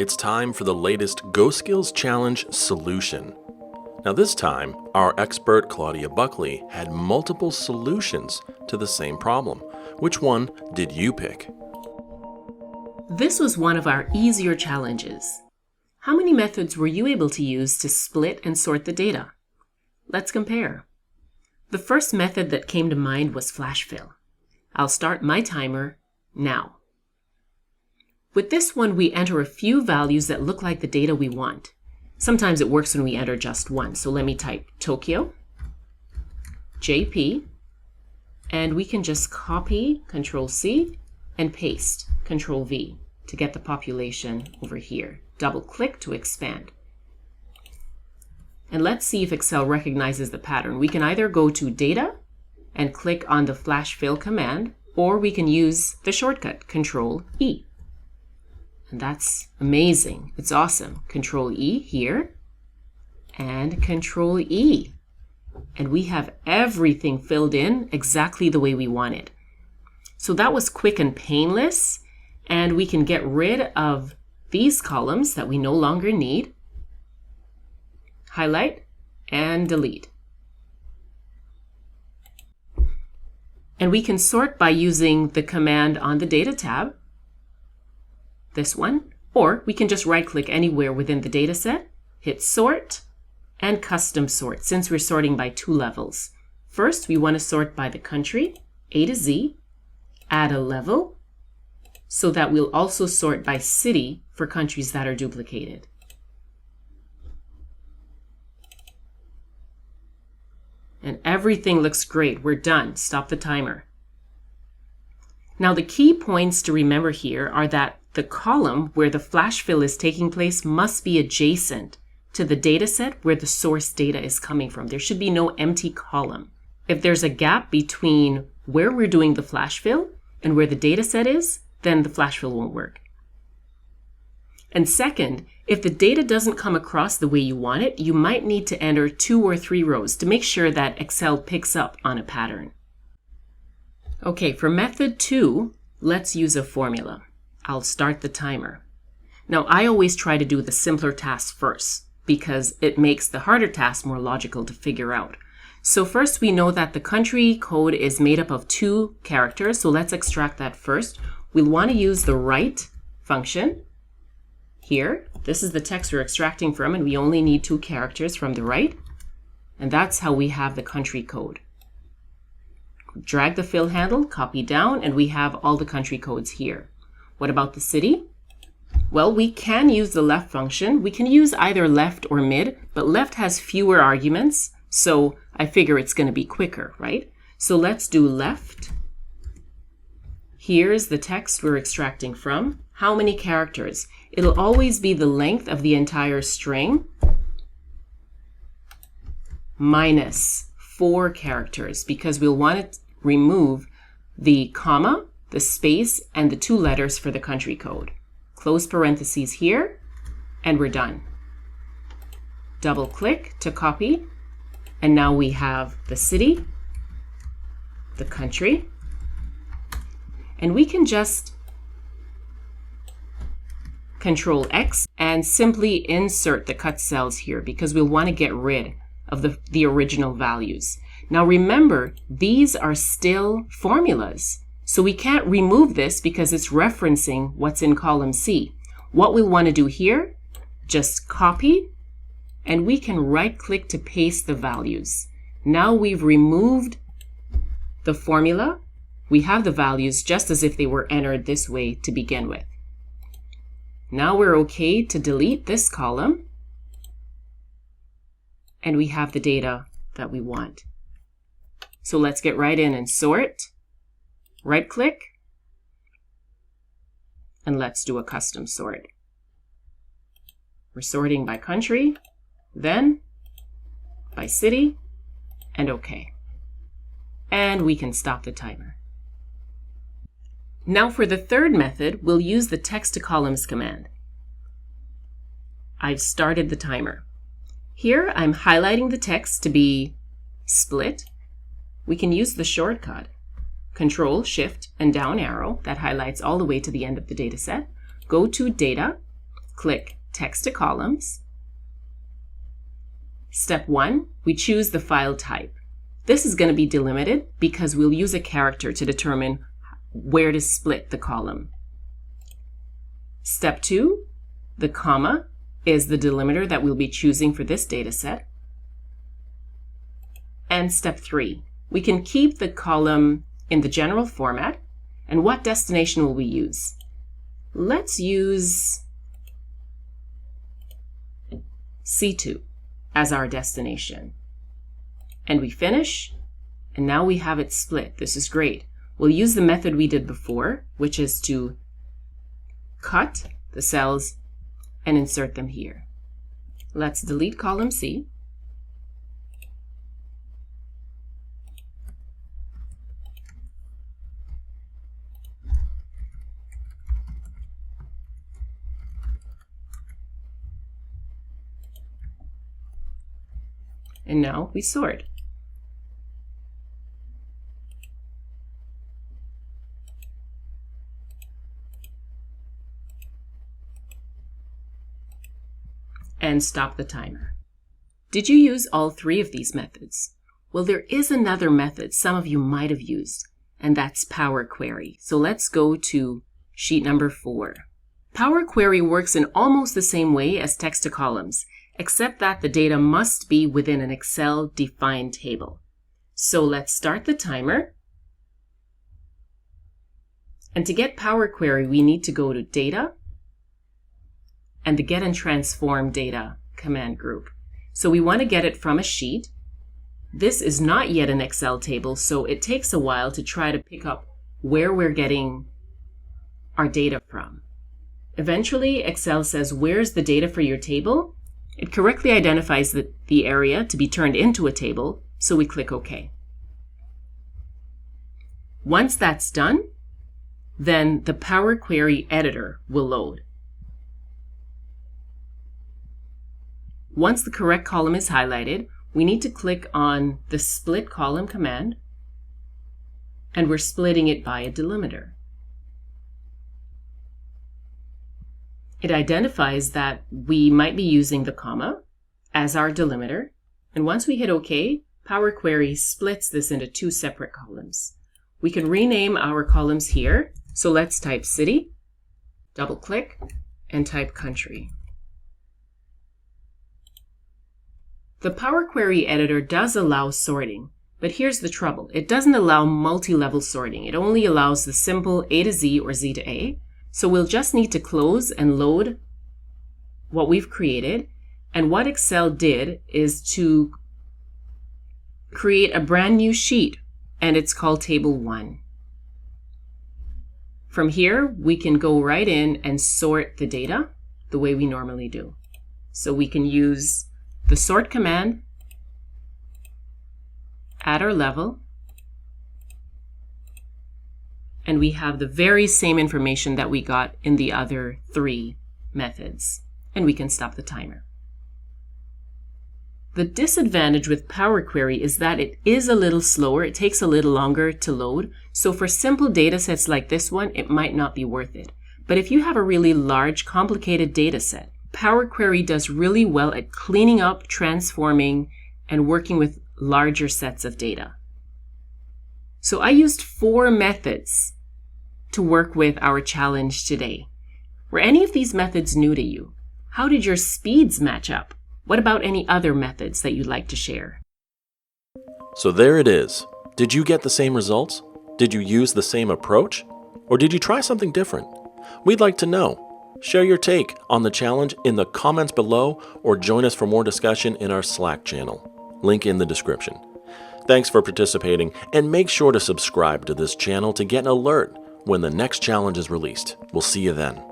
it's time for the latest GoSkills Challenge solution. Now this time, our expert Claudia Buckley had multiple solutions to the same problem. Which one did you pick? This was one of our easier challenges. How many methods were you able to use to split and sort the data? Let's compare. The first method that came to mind was flash fill. I'll start my timer now. With this one, we enter a few values that look like the data we want. Sometimes it works when we enter just one. So let me type Tokyo, JP, and we can just copy, Control-C, and paste, Control-V, to get the population over here. Double-click to expand. And let's see if Excel recognizes the pattern. We can either go to Data and click on the Flash Fill command, or we can use the shortcut, Control-E. And that's amazing. It's awesome. Control-E here and Control-E. And we have everything filled in exactly the way we want it. So that was quick and painless. And we can get rid of these columns that we no longer need. Highlight and delete. And we can sort by using the command on the Data tab. This one, or we can just right-click anywhere within the data set, hit Sort, and Custom Sort, since we're sorting by two levels. First, we want to sort by the country, A to Z, add a level, so that we'll also sort by city for countries that are duplicated. And everything looks great. We're done. Stop the timer. Now, the key points to remember here are that the column where the flash fill is taking place must be adjacent to the data set where the source data is coming from. There should be no empty column. If there's a gap between where we're doing the flash fill and where the data set is, then the flash fill won't work. And second, if the data doesn't come across the way you want it, you might need to enter 2 or 3 rows to make sure that Excel picks up on a pattern. Okay, for method 2, let's use a formula. I'll start the timer. Now, I always try to do the simpler tasks first because it makes the harder tasks more logical to figure out. So first, we know that the country code is made up of 2 characters. So let's extract that first. We'll want to use the write function here. This is the text we're extracting from, and we only need 2 characters from the write. And that's how we have the country code. Drag the fill handle, copy down, and we have all the country codes here. What about the city? Well, we can use the left function. We can use either left or mid, but left has fewer arguments, so I figure it's going to be quicker, right? So let's do left. Here's the text we're extracting from. How many characters? It'll always be the length of the entire string minus 4 characters because we'll want to remove the comma, the space, and the 2 letters for the country code. Close parentheses here, and we're done. Double click to copy, and now we have the city, the country, and we can just Control X and simply insert the cut cells here because we'll want to get rid of the original values. Now remember, these are still formulas. So we can't remove this because it's referencing what's in column C. What we'll want to do here, just copy, and we can right-click to paste the values. Now we've removed the formula. We have the values just as if they were entered this way to begin with. Now we're okay to delete this column, and we have the data that we want. So let's get right in and sort. Right-click, and let's do a custom sort. We're sorting by country, then by city, and OK. And we can stop the timer. Now for the third method, we'll use the text to columns command. I've started the timer. Here I'm highlighting the text to be split. We can use the shortcut Control, Shift, and down arrow that highlights all the way to the end of the data set. Go to Data, click Text to Columns. Step 1, we choose the file type. This is going to be delimited because we'll use a character to determine where to split the column. Step 2, the comma is the delimiter that we'll be choosing for this data set. And step 3, we can keep the column in the general format. And what destination will we use? Let's use C2 as our destination. And we finish, and now we have it split. This is great. We'll use the method we did before, which is to cut the cells and insert them here. Let's delete column C. And now we sort. And stop the timer. Did you use all 3 of these methods? Well, there is another method some of you might have used, and that's Power Query. So let's go to sheet number 4. Power Query works in almost the same way as text to columns, except that the data must be within an Excel-defined table. So let's start the timer. And to get Power Query, we need to go to Data and the Get and Transform Data command group. So we want to get it from a sheet. This is not yet an Excel table, so it takes a while to try to pick up where we're getting our data from. Eventually, Excel says, where's the data for your table? It correctly identifies the area to be turned into a table, so we click OK. Once that's done, then the Power Query editor will load. Once the correct column is highlighted, we need to click on the Split Column command, and we're splitting it by a delimiter. It identifies that we might be using the comma as our delimiter, and once we hit OK, Power Query splits this into 2 separate columns. We can rename our columns here, so let's type city, double click, and type country. The Power Query editor does allow sorting, but here's the trouble. It doesn't allow multi-level sorting. It only allows the simple A to Z or Z to A. So we'll just need to close and load what we've created. And what Excel did is to create a brand new sheet, and it's called Table 1. From here, we can go right in and sort the data the way we normally do. So we can use the sort command at our level, and we have the very same information that we got in the other 3 methods, and we can stop the timer. The disadvantage with Power Query is that it is a little slower. It takes a little longer to load. So for simple data sets like this one, it might not be worth it. But if you have a really large, complicated data set, Power Query does really well at cleaning up, transforming, and working with larger sets of data. So I used 4 methods to work with our challenge today. Were any of these methods new to you? How did your speeds match up? What about any other methods that you'd like to share? So there it is. Did you get the same results? Did you use the same approach? Or did you try something different? We'd like to know. Share your take on the challenge in the comments below, or join us for more discussion in our Slack channel. Link in the description. Thanks for participating, and make sure to subscribe to this channel to get an alert when the next challenge is released. We'll see you then.